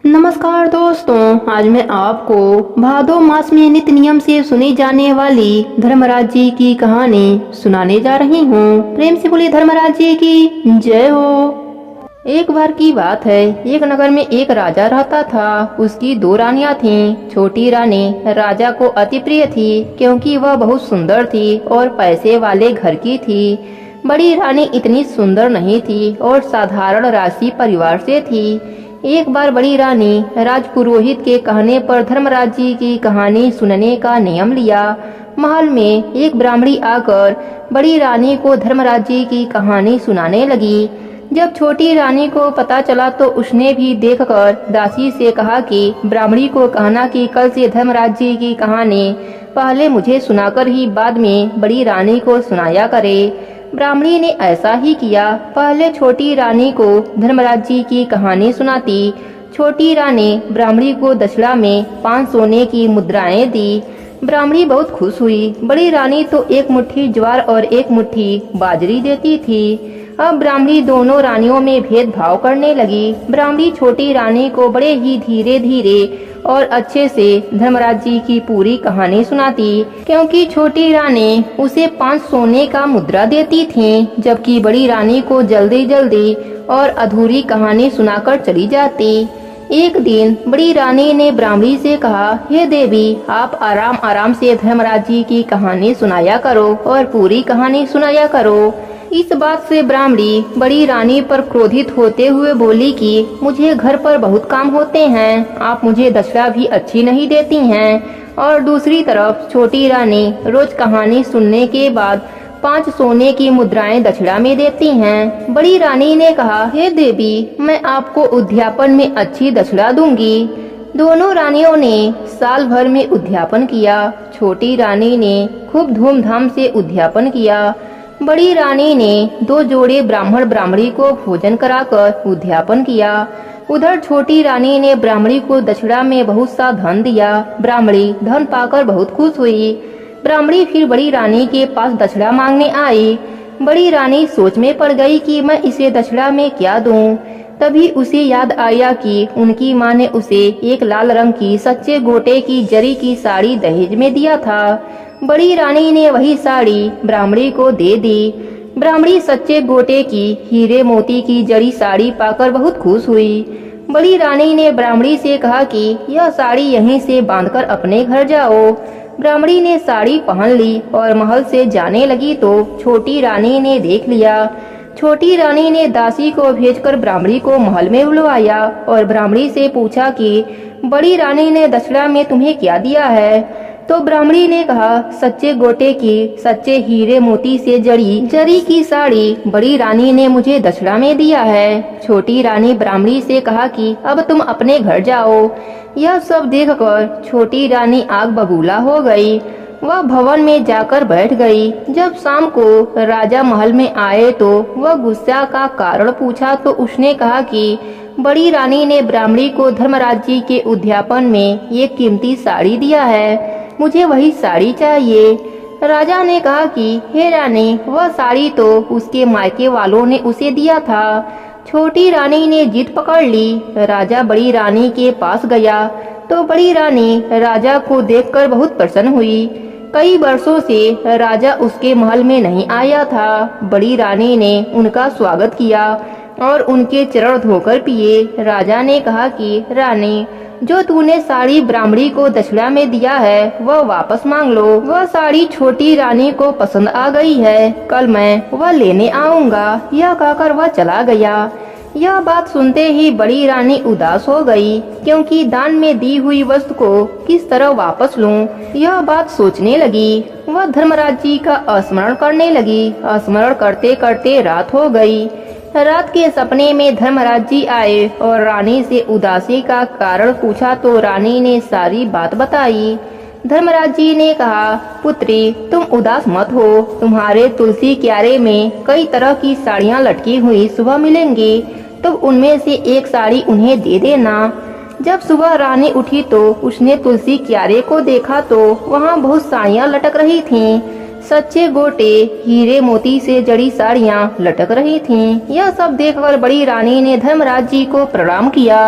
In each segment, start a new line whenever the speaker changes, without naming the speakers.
नमस्कार दोस्तों, आज मैं आपको भादो मास में नित्य नियम से सुनी जाने वाली धर्मराज जी की कहानी सुनाने जा रही हूँ। प्रेम से बोलिए धर्मराज जी की जय हो। एक बार की बात है, एक नगर में एक राजा रहता था। उसकी दो रानियां थीं। छोटी रानी राजा को अति प्रिय थी क्योंकि वह बहुत सुंदर थी और पैसे वाले घर की थी। बड़ी रानी इतनी सुंदर नहीं थी और साधारण राशि परिवार से थी। एक बार बड़ी रानी राजपुरोहित के कहने पर धर्मराज जी की कहानी सुनने का नियम लिया। महल में एक ब्राह्मणी आकर बड़ी रानी को धर्मराज जी की कहानी सुनाने लगी। जब छोटी रानी को पता चला तो उसने भी देखकर दासी से कहा कि ब्राह्मणी को कहना कि कल से धर्मराज जी की कहानी पहले मुझे सुनाकर ही बाद में बड़ी रानी को सुनाया करे। ब्राह्मणी ने ऐसा ही किया। पहले छोटी रानी को धर्मराज जी की कहानी सुनाती। छोटी रानी ब्राह्मणी को दक्षिणा में 5 सोने की मुद्राएं दी। ब्राह्मणी बहुत खुश हुई। बड़ी रानी तो एक मुट्ठी ज्वार और एक मुट्ठी बाजरी देती थी। अब ब्राह्मणी दोनों रानियों में भेदभाव करने लगी। ब्राह्मणी छोटी रानी को बड़े ही धीरे धीरे और अच्छे से धर्मराज जी की पूरी कहानी सुनाती, क्योंकि छोटी रानी उसे 5 सोने का मुद्रा देती थी, जबकि बड़ी रानी को जल्दी जल्दी और अधूरी कहानी सुनाकर चली जाती। एक दिन बड़ी रानी ने ब्राह्मणी से कहा, हे देवी, आप आराम आराम से धर्मराज जी की कहानी सुनाया करो और पूरी कहानी सुनाया करो। इस बात से ब्राह्मणी बड़ी रानी पर क्रोधित होते हुए बोली कि मुझे घर पर बहुत काम होते हैं, आप मुझे दक्षिणा भी अच्छी नहीं देती हैं। और दूसरी तरफ छोटी रानी रोज कहानी सुनने के बाद 5 सोने की मुद्राएं दक्षिणा में देती हैं। बड़ी रानी ने कहा, हे देवी, मैं आपको उद्यापन में अच्छी दक्षिणा दूंगी। दोनों रानियों ने साल भर में उद्यापन किया। छोटी रानी ने खूब धूमधाम से उद्यापन किया। बड़ी रानी ने 2 जोड़े ब्राह्मण ब्राह्मणी को भोजन कराकर उद्यापन किया। उधर छोटी रानी ने ब्राह्मणी को दक्षिणा में बहुत सा धन दिया। ब्राह्मणी धन पाकर बहुत खुश हुई। ब्राह्मणी फिर बड़ी रानी के पास दक्षिणा मांगने आई। बड़ी रानी सोच में पड़ गई कि मैं इसे दक्षिणा में क्या दूं। तभी उसे याद आया कि उनकी माँ ने उसे एक लाल रंग की सच्चे गोटे की जरी की साड़ी दहेज में दिया था। बड़ी रानी ने वही साड़ी ब्राह्मणी को दे दी। ब्राह्मणी सच्चे गोटे की हीरे मोती की जरी साड़ी पाकर बहुत खुश हुई। बड़ी रानी ने ब्राह्मणी से कहा कि यह साड़ी यहीं से बांधकर अपने घर जाओ। ब्राह्मणी ने साड़ी पहन ली और महल से जाने लगी तो छोटी रानी ने देख लिया। छोटी रानी ने दासी को भेजकर ब्राह्मणी को महल में बुलवाया और ब्राह्मणी से पूछा कि बड़ी रानी ने दक्षिणा में तुम्हें क्या दिया है। तो ब्राह्मणी ने कहा, सच्चे गोटे की सच्चे हीरे मोती से जरी की साड़ी बड़ी रानी ने मुझे दक्षिणा में दिया है। छोटी रानी ब्राह्मणी से कहा कि अब तुम अपने घर जाओ। यह सब देखकर छोटी रानी आग बबूला हो गई। वह भवन में जाकर बैठ गई। जब शाम को राजा महल में आए तो वह गुस्सा का कारण पूछा तो उसने कहा कि बड़ी रानी ने ब्राह्मणी को धर्मराज जी के उद्यापन में एक कीमती साड़ी दिया है, मुझे वही साड़ी चाहिए। राजा ने कहा कि हे रानी, वह साड़ी तो उसके मायके वालों ने उसे दिया था। छोटी रानी ने जिद पकड़ ली। राजा बड़ी रानी के पास गया तो बड़ी रानी राजा को देखकर बहुत प्रसन्न हुई। कई वर्षों से राजा उसके महल में नहीं आया था। बड़ी रानी ने उनका स्वागत किया और उनके चरण धोकर पिए। राजा ने कहा कि रानी, जो तूने साड़ी ब्राह्मणी को दक्षिणा में दिया है वह वापस मांग लो। वह साड़ी छोटी रानी को पसंद आ गई है, कल मैं वह लेने आऊंगा। यह कहकर वह चला गया। यह बात सुनते ही बड़ी रानी उदास हो गई, क्योंकि दान में दी हुई वस्तु को किस तरह वापस लूं, यह बात सोचने लगी। वह धर्मराज जी का स्मरण करने लगी। स्मरण करते करते रात हो गई। रात के सपने में धर्मराज जी आए और रानी से उदासी का कारण पूछा तो रानी ने सारी बात बताई। धर्मराज जी ने कहा, पुत्री, तुम उदास मत हो। तुम्हारे तुलसी क्यारे में कई तरह की साड़ियाँ लटकी हुई सुबह मिलेंगी, तो उनमें से एक साड़ी उन्हें दे देना। जब सुबह रानी उठी तो उसने तुलसी क्यारे को देखा तो वहाँ बहुत साड़ियाँ लटक रही थीं। सच्चे गोटे, हीरे मोती से जड़ी साड़ियाँ लटक रही थीं। यह सब देखकर बड़ी रानी ने धर्मराज जी को प्रणाम किया।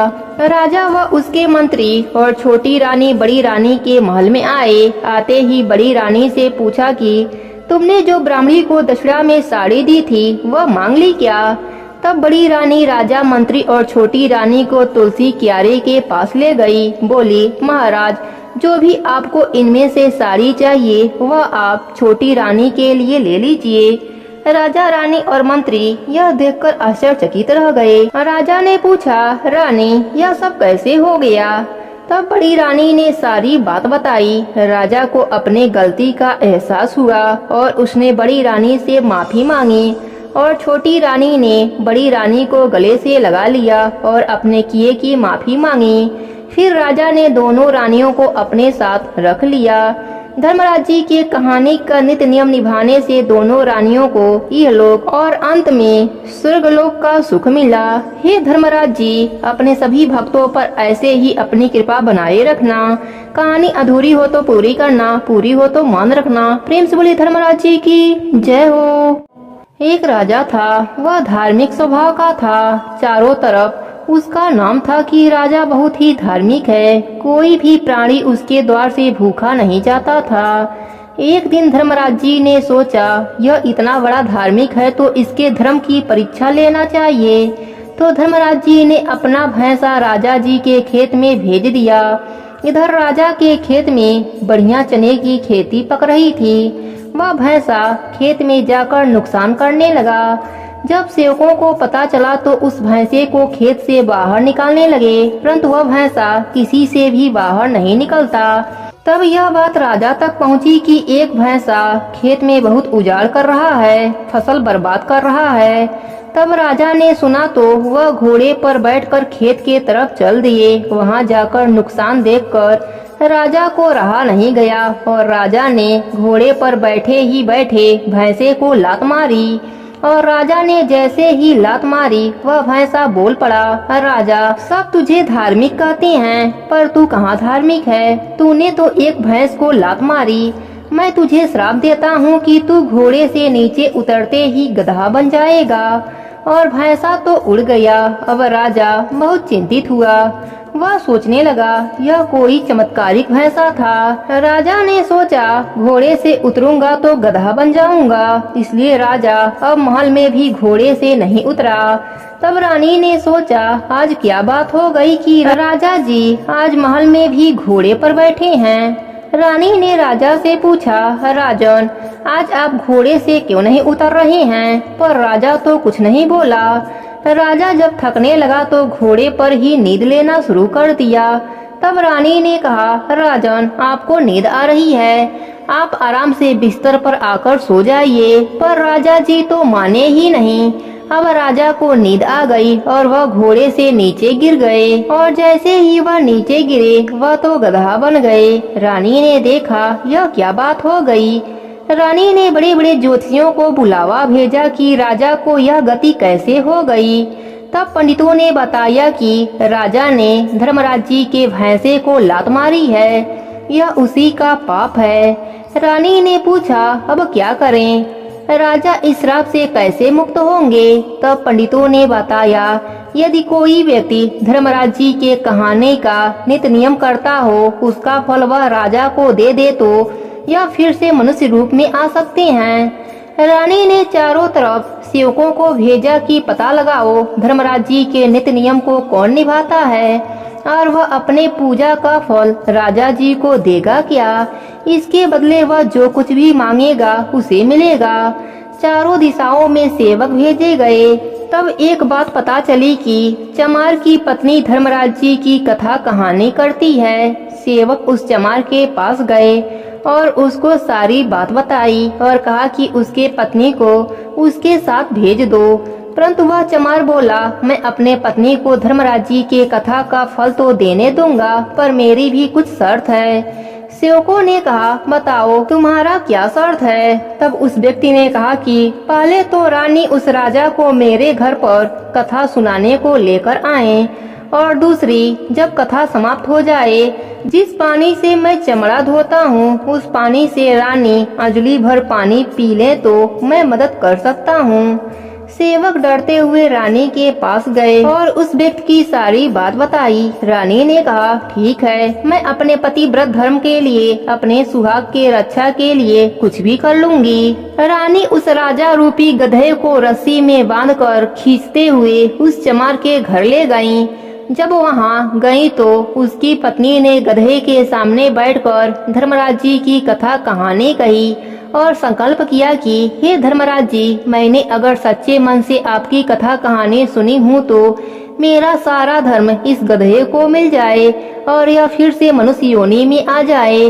राजा व उसके मंत्री और छोटी रानी बड़ी रानी के महल में आए। आते ही बड़ी रानी से पूछा कि तुमने जो ब्राह्मणी को दक्षिणा में साड़ी दी थी वह मांग ली क्या? तब बड़ी रानी राजा, मंत्री और छोटी रानी को तुलसी क्यारे के पास ले गई। बोली, महाराज, जो भी आपको इनमें से साड़ी चाहिए वह आप छोटी रानी के लिए ले लीजिए। राजा, रानी और मंत्री यह देखकर आश्चर्यचकित रह गए। राजा ने पूछा, रानी, यह सब कैसे हो गया? तब बड़ी रानी ने सारी बात बताई। राजा को अपने गलती का एहसास हुआ और उसने बड़ी रानी से माफी मांगी और छोटी रानी ने बड़ी रानी को गले से लगा लिया और अपने किए की माफी मांगी। फिर राजा ने दोनों रानियों को अपने साथ रख लिया। धर्मराज जी के कहानी का नित्य नियम निभाने से दोनों रानियों को इहलोक और अंत में स्वर्गलोक का सुख मिला। हे धर्मराज जी, अपने सभी भक्तों पर ऐसे ही अपनी कृपा बनाए रखना। कहानी अधूरी हो तो पूरी करना, पूरी हो तो मान रखना। प्रेम से बोलिए धर्मराज जी की जय हो। एक राजा था, वह धार्मिक स्वभाव का था। चारों तरफ उसका नाम था कि राजा बहुत ही धार्मिक है। कोई भी प्राणी उसके द्वार से भूखा नहीं जाता था। एक दिन धर्मराज जी ने सोचा, यह इतना बड़ा धार्मिक है तो इसके धर्म की परीक्षा लेना चाहिए। तो धर्मराज जी ने अपना भैंसा राजा जी के खेत में भेज दिया। इधर राजा के खेत में बढ़िया चने की खेती पक रही थी। वह भैंसा खेत में जाकर नुकसान करने लगा। जब सेवकों को पता चला तो उस भैंसे को खेत से बाहर निकालने लगे, परंतु वह भैंसा किसी से भी बाहर नहीं निकलता। तब यह बात राजा तक पहुंची कि एक भैंसा खेत में बहुत उजाड़ कर रहा है, फसल बर्बाद कर रहा है। तब राजा ने सुना तो वह घोड़े पर बैठकर खेत के तरफ चल दिए। वहां जाकर नुकसान देखकर राजा को रहा नहीं गया और राजा ने घोड़े पर बैठे ही बैठे भैंसे को लात मारी। और राजा ने जैसे ही लात मारी वह भैंसा बोल पड़ा, राजा, सब तुझे धार्मिक कहते हैं पर तू कहाँ धार्मिक है? तूने तो एक भैंस को लात मारी। मैं तुझे श्राप देता हूँ कि तू घोड़े से नीचे उतरते ही गधा बन जाएगा। और भैंसा तो उड़ गया। अब राजा बहुत चिंतित हुआ। वह सोचने लगा, यह कोई चमत्कारिक भैंसा था। राजा ने सोचा, घोड़े से उतरूंगा तो गधा बन जाऊंगा, इसलिए राजा अब महल में भी घोड़े से नहीं उतरा। तब रानी ने सोचा, आज क्या बात हो गई कि राजा जी आज महल में भी घोड़े पर बैठे हैं। रानी ने राजा से पूछा, राजन, आज आप घोड़े से क्यों नहीं उतर रहे हैं? पर राजा तो कुछ नहीं बोला। राजा जब थकने लगा तो घोड़े पर ही नींद लेना शुरू कर दिया। तब रानी ने कहा, राजन, आपको नींद आ रही है, आप आराम से बिस्तर पर आकर सो जाइए। पर राजा जी तो माने ही नहीं। अब राजा को नींद आ गई और वह घोड़े से नीचे गिर गए। और जैसे ही वह नीचे गिरे वह तो गधा बन गए। रानी ने देखा, यह क्या बात हो गई। रानी ने बड़े बड़े ज्योतिषियों को बुलावा भेजा कि राजा को यह गति कैसे हो गई। तब पंडितों ने बताया कि राजा ने धर्मराज जी के भैंसे को लात मारी है, यह उसी का पाप है। रानी ने पूछा, अब क्या करें? राजा इस श्राप से कैसे मुक्त होंगे? तब पंडितों ने बताया, यदि कोई व्यक्ति धर्मराज जी के कहानी का नित्य नियम करता हो, उसका फल वह राजा को दे दे तो या फिर से मनुष्य रूप में आ सकते हैं। रानी ने चारों तरफ सेवकों को भेजा कि पता लगाओ धर्मराज जी के नित्य नियम को कौन निभाता है और वह अपने पूजा का फल राजा जी को देगा क्या। इसके बदले वह जो कुछ भी मांगेगा उसे मिलेगा। चारों दिशाओं में सेवक भेजे गए। तब एक बात पता चली कि चमार की पत्नी धर्मराज जी की कथा कहानी करती है। सेवक उस चमार के पास गए और उसको सारी बात बताई और कहा कि उसके पत्नी को उसके साथ भेज दो। परंतु वह चमार बोला, मैं अपने पत्नी को धर्मराज जी के कथा का फल तो देने दूंगा, पर मेरी भी कुछ शर्त है। सेवकों ने कहा, बताओ तुम्हारा क्या शर्त है? तब उस व्यक्ति ने कहा कि पहले तो रानी उस राजा को मेरे घर पर कथा सुनाने को लेकर आए और दूसरी, जब कथा समाप्त हो जाए, जिस पानी से मैं चमड़ा धोता हूँ उस पानी से रानी अंजलि भर पानी पी ले तो मैं मदद कर सकता हूँ। सेवक डरते हुए रानी के पास गए और उस व्यक्ति की सारी बात बताई। रानी ने कहा, ठीक है, मैं अपने पति व्रत धर्म के लिए, अपने सुहाग के रक्षा के लिए कुछ भी कर लूंगी। रानी उस राजा रूपी गधे को रस्सी में बांधकर खींचते हुए उस चमार के घर ले गईं। जब वहां गई तो उसकी पत्नी ने गधे के सामने बैठकर धर्मराज जी की कथा कहानी कही और संकल्प किया कि हे धर्मराज जी, मैंने अगर सच्चे मन से आपकी कथा कहानी सुनी हूँ तो मेरा सारा धर्म इस गधे को मिल जाए और यह फिर से मनुष्य योनि में आ जाए।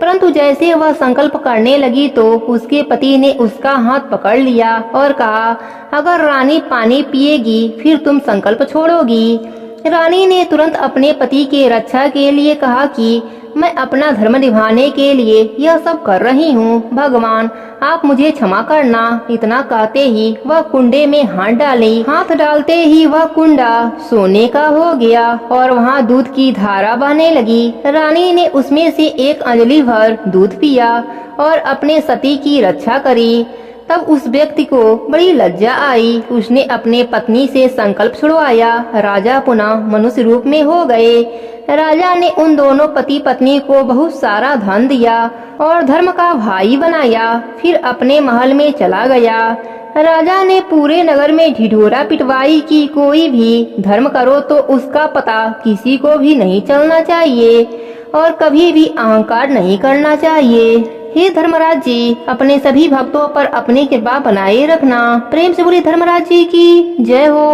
परंतु जैसे वह संकल्प करने लगी तो उसके पति ने उसका हाथ पकड़ लिया और कहा, अगर रानी पानी पिएगी फिर तुम संकल्प छोड़ोगी। रानी ने तुरंत अपने पति के रक्षा के लिए कहा कि मैं अपना धर्म निभाने के लिए यह सब कर रही हूँ, भगवान आप मुझे क्षमा करना। इतना कहते ही वह कुंडे में हाथ डाली। हाथ डालते ही वह कुंडा सोने का हो गया और वहाँ दूध की धारा बहने लगी। रानी ने उसमें से एक अंजलि भर दूध पिया और अपने सती की रक्षा करी। तब उस व्यक्ति को बड़ी लज्जा आई। उसने अपने पत्नी से संकल्प छुड़वाया। राजा पुनः मनुष्य रूप में हो गए। राजा ने उन दोनों पति पत्नी को बहुत सारा धन दिया और धर्म का भाई बनाया। फिर अपने महल में चला गया। राजा ने पूरे नगर में ढिढोरा पिटवाई कि कोई भी धर्म करो तो उसका पता किसी को भी नहीं चलना चाहिए और कभी भी अहंकार नहीं करना चाहिए। हे धर्मराज जी, अपने सभी भक्तों पर अपनी कृपा बनाए रखना। प्रेम से बोली धर्मराज जी की जय हो।